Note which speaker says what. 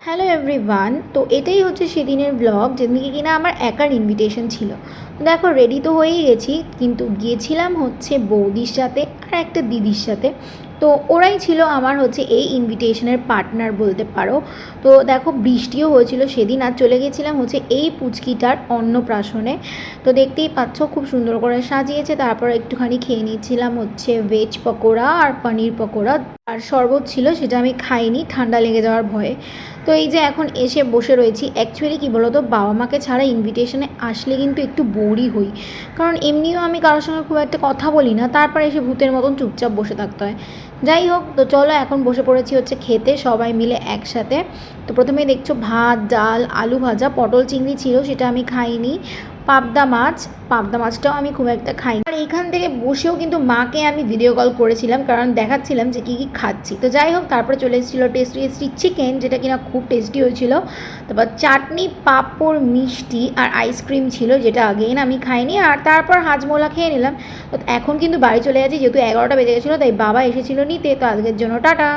Speaker 1: Hello everyone, তো এটাই হচ্ছে সেদিনের ব্লগ যেদিনকে কিনা আমার একার ইনভিটেশন ছিল। দেখো রেডি তো হয়েই গেছি, কিন্তু গিয়েছিলাম হচ্ছে বৌদির সাথে আর একটা দিদির সাথে। তো ওরাই ছিল আমার হচ্ছে এই ইনভিটেশনের পার্টনার বলতে পারো। তো দেখো বৃষ্টিও হয়েছিল সেদিন, আর চলে গেছিলাম হচ্ছে এই পুচকিটার অন্নপ্রাশনে। তো দেখতেই পাচ্ছ খুব সুন্দর করে সাজিয়েছে। তারপর একটুখানি খেয়ে নিচ্ছিলাম হচ্ছে ভেজ পকোড়া আর পনির পকোড়া, আর শরবত ছিল, সেটা আমি খাইনি ঠান্ডা লেগে যাওয়ার ভয়ে। তো এই যে এখন এসে বসে রয়েছি। অ্যাকচুয়ালি কী বলো তো, বাবা মাকে ছাড়া ইনভিটেশনে আসলে কিন্তু একটু বোরই হই, কারণ এমনিও আমি কারোর সঙ্গে খুব একটা কথা বলি না, তারপর এসে ভূতের মতন চুপচাপ বসে থাকতে হয়। যাই হোক, তো চলো এখন বসে পড়েছি হচ্ছে খেতে সবাই মিলে একসাথে। তো প্রথমেই দেখছো ভাত, ডাল, আলু ভাজা, পটল চিংড়ি ছিল, সেটা আমি খাইনি। পাবদা মাছ, পাবদা মাছটাও আমি খুব একটা খাই। আর এইখান থেকে বসেও কিন্তু মাকে আমি ভিডিও কল করেছিলাম, কারণ দেখাচ্ছিলাম যে কী কী খাচ্ছি। তো যাই হোক, তারপরে চলে এসেছিলো টেস্টি টেস্টি চিকেন, যেটা কিনা খুব টেস্টি হয়েছিল। তারপর চাটনি, পাঁপড়, মিষ্টি আর আইসক্রিম ছিল, যেটা আগেই আমি খাইনি। আর তারপর হাজমোলা খেয়ে নিলাম। তো এখন কিন্তু বাড়ি চলে যাচ্ছি, যেহেতু 11টা বেজে গেছিলো, তাই বাবা এসেছিলো নিতে। তো আজকের জন্য টাটা।